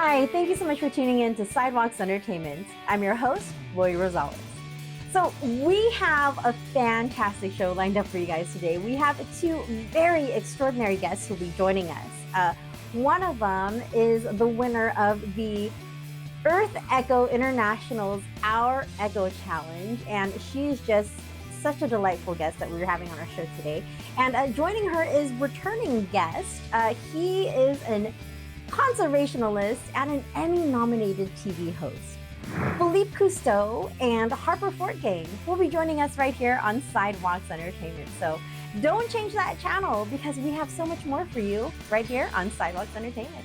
Hi, thank you so much for tuning in to Sidewalks Entertainment. I'm your host, Lori Rosales. So we have a fantastic show lined up for you guys today. We have two very extraordinary guests who will be joining us. One of them is the winner of the EarthEcho International's OurEcho Challenge, and she's just such a delightful guest that we're having on our show today. And joining her is returning guest. He is a conservationalist and an Emmy-nominated TV host. Philippe Cousteau and Harper Fortgang will be joining us right here on Sidewalks Entertainment. So don't change that channel because we have so much more for you right here on Sidewalks Entertainment.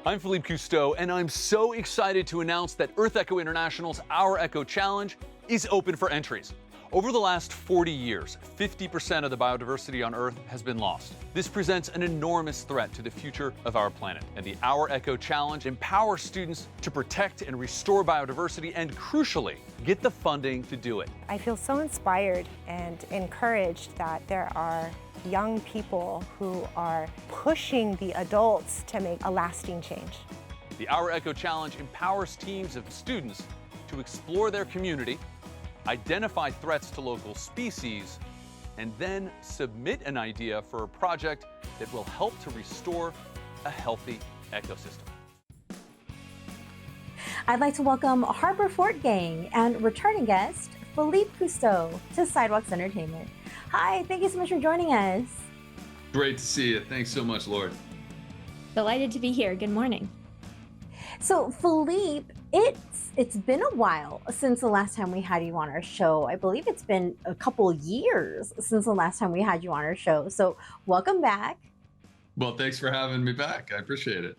I'm Philippe Cousteau, and I'm so excited to announce that EarthEcho International's OurEcho Challenge is open for entries. Over the last 40 years, 50% of the biodiversity on Earth has been lost. This presents an enormous threat to the future of our planet, and the OurEcho Challenge empowers students to protect and restore biodiversity and, crucially, get the funding to do it. I feel so inspired and encouraged that there are young people who are pushing the adults to make a lasting change. The OurEcho Challenge empowers teams of students to explore their community, identify threats to local species, and then submit an idea for a project that will help to restore a healthy ecosystem. I'd like to welcome Harper Fortgang and returning guest, Philippe Cousteau, to Sidewalks Entertainment. Hi, thank you so much for joining us. Great to see you. Thanks so much, Lori. Delighted to be here. Good morning. So, Philippe, it's been a while since the last time we had you on our show. I believe it's been a couple years since the last time we had you on our show. So, welcome back. Well, thanks for having me back. I appreciate it.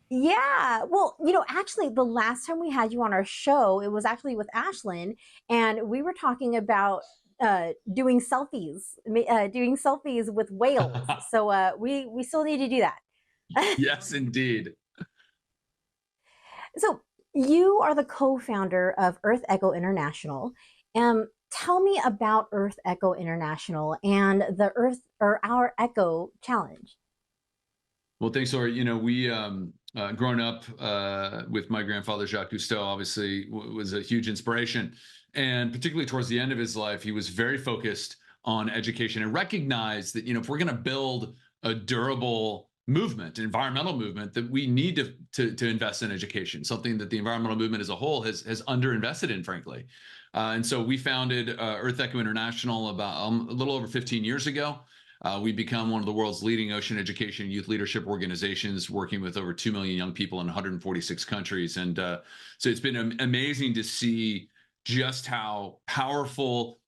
Yeah, well, actually, the last time we had you on our show, it was actually with Ashlyn, and we were talking about doing selfies with whales. So we still need to do that. Yes, indeed. So you are the co-founder of EarthEcho International. Tell me about EarthEcho International and the OurEcho Challenge. Well, thanks, Lori. We growing up with my grandfather, Jacques Cousteau, obviously was a huge inspiration. And particularly towards the end of his life, he was very focused on education and recognized that, if we're going to build a durable movement, an environmental movement, that we need to invest in education, something that the environmental movement as a whole has underinvested in, frankly. And so we founded EarthEcho International about a little over 15 years ago. We become one of the world's leading ocean education and youth leadership organizations, working with over 2 million young people in 146 countries. And so it's been amazing to see just how powerful,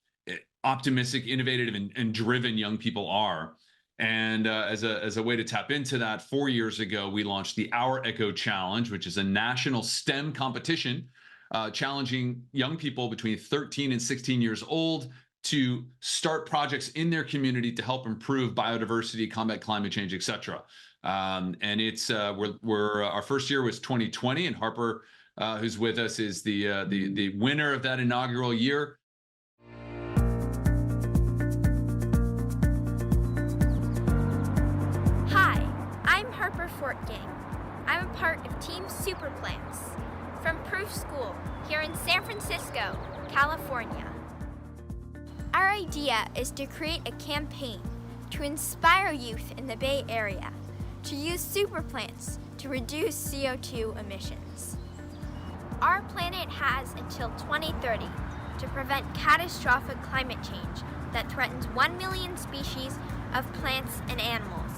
optimistic, innovative, and driven young people are. And as a way to tap into that, 4 years ago, we launched the OurEcho Challenge, which is a national STEM competition challenging young people between 13 and 16 years old to start projects in their community to help improve biodiversity, combat climate change, etc. And it's our first year was 2020, and Harper, who's with us, is the winner of that inaugural year. Hi, I'm Harper Fortgang. I'm a part of Team Superplants from Proof School here in San Francisco, California. Our idea is to create a campaign to inspire youth in the Bay Area to use superplants to reduce CO2 emissions. Our planet has until 2030 to prevent catastrophic climate change that threatens 1 million species of plants and animals.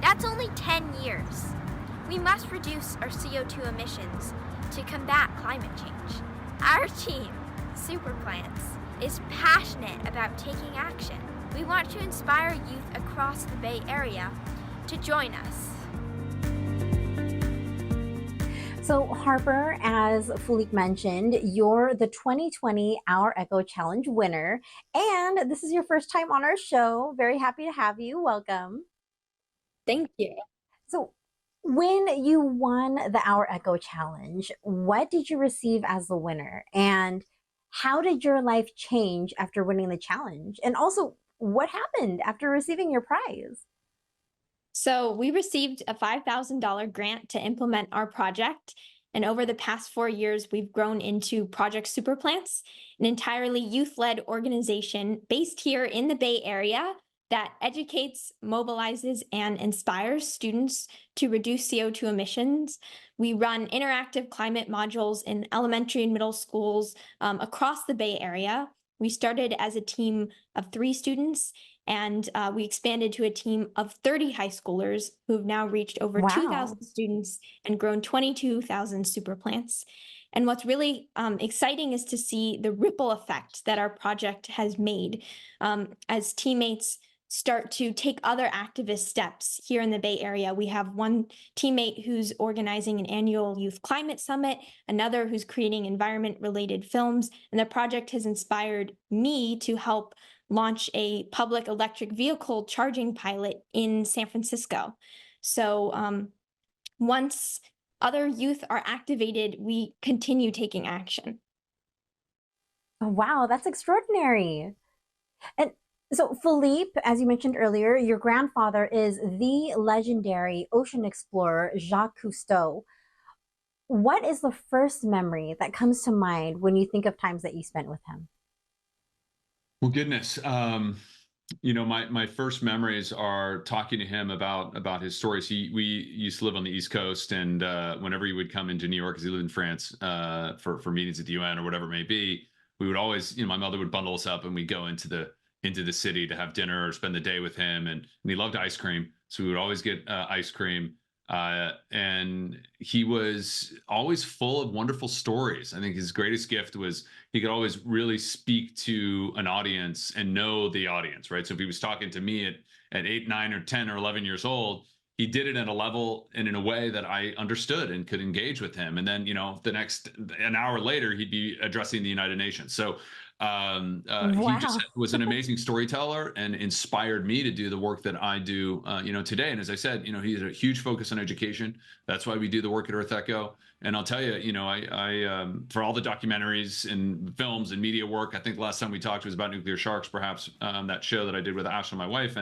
That's only 10 years. We must reduce our CO2 emissions to combat climate change. Our team, Superplants, is passionate about taking action. We want to inspire youth across the Bay Area to join us. So Harper, as Philippe mentioned, you're the 2020 OurEcho Challenge winner, and this is your first time on our show. Very happy to have you. Welcome. Thank you. So when you won the OurEcho Challenge, what did you receive as the winner? And how did your life change after winning the challenge? And also, what happened after receiving your prize? So we received a $5,000 grant to implement our project. And over the past 4 years, we've grown into Project Superplants, an entirely youth-led organization based here in the Bay Area that educates, mobilizes, and inspires students to reduce CO2 emissions. We run interactive climate modules in elementary and middle schools across the Bay Area. We started as a team of 3 students, and we expanded to a team of 30 high schoolers who've now reached over Wow. 2,000 students and grown 22,000 superplants. And what's really exciting is to see the ripple effect that our project has made as teammates start to take other activist steps here in the Bay Area. We have one teammate who's organizing an annual youth climate summit, another who's creating environment-related films, and the project has inspired me to help launch a public electric vehicle charging pilot in San Francisco. So once other youth are activated, we continue taking action. Oh, wow, that's extraordinary. And so, Philippe, as you mentioned earlier, your grandfather is the legendary ocean explorer Jacques Cousteau. What is the first memory that comes to mind when you think of times that you spent with him? Well, goodness. My first memories are talking to him about his stories. We used to live on the East Coast, and whenever he would come into New York, because he lived in France, for meetings at the UN or whatever it may be, we would always, my mother would bundle us up and we'd go into the city to have dinner or spend the day with him. And he loved ice cream, so we would always get ice cream. And he was always full of wonderful stories. I think his greatest gift was he could always really speak to an audience and know the audience, right? So if he was talking to me at 8, 9, or 10 or 11 years old, he did it at a level and in a way that I understood and could engage with him. And then, an hour later, he'd be addressing the United Nations. So he just was an amazing storyteller and inspired me to do the work that I do, today. And as I said, he has a huge focus on education. That's why we do the work at EarthEcho. And I'll tell you, I for all the documentaries and films and media work, I think the last time we talked was about nuclear sharks, perhaps, that show that I did with Ashley, my wife,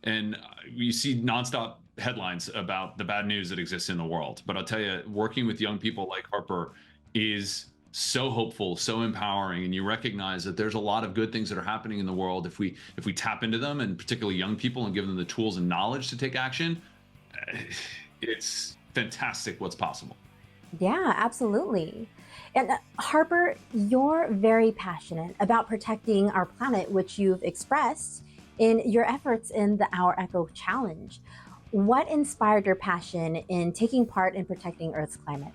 and you see nonstop headlines about the bad news that exists in the world. But I'll tell you, working with young people like Harper is so hopeful, so empowering, and you recognize that there's a lot of good things that are happening in the world if we tap into them, and particularly young people, and give them the tools and knowledge to take action. It's fantastic what's possible. Yeah, absolutely. And Harper, you're very passionate about protecting our planet, which you've expressed in your efforts in the OurEcho Challenge. What inspired your passion in taking part in protecting Earth's climate?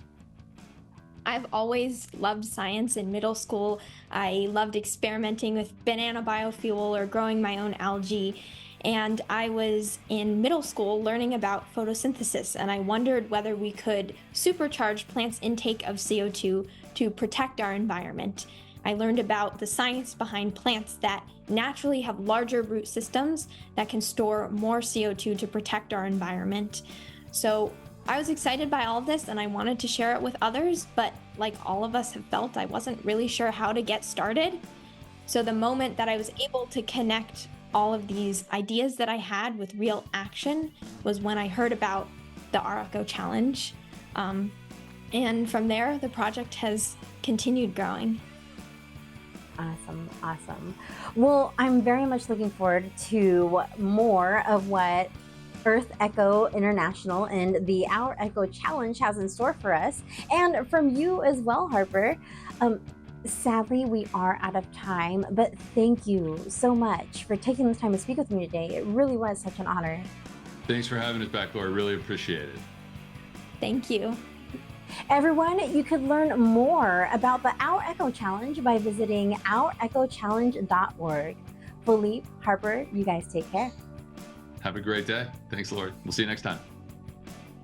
I've always loved science in middle school. I loved experimenting with banana biofuel or growing my own algae. And I was in middle school learning about photosynthesis, and I wondered whether we could supercharge plants' intake of CO2 to protect our environment. I learned about the science behind plants that naturally have larger root systems that can store more CO2 to protect our environment. So I was excited by all of this and I wanted to share it with others, but like all of us have felt, I wasn't really sure how to get started. So the moment that I was able to connect all of these ideas that I had with real action was when I heard about the OurEcho Challenge. And from there, the project has continued growing. Awesome. Well, I'm very much looking forward to more of what EarthEcho International and the OurEcho Challenge has in store for us, and from you as well, Harper. Sadly, we are out of time, but thank you so much for taking the time to speak with me today. It really was such an honor. Thanks for having us back, Lori. Really appreciate it. Thank you. Everyone, you could learn more about the OurEcho Challenge by visiting ourechochallenge.org. Philippe, Harper, you guys take care. Have a great day. Thanks, Lori. We'll see you next time.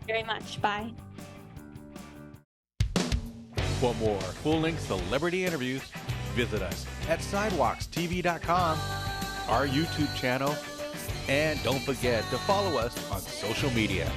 Very much. Bye. For more full-length celebrity interviews, visit us at sidewalkstv.com, our YouTube channel, and don't forget to follow us on social media.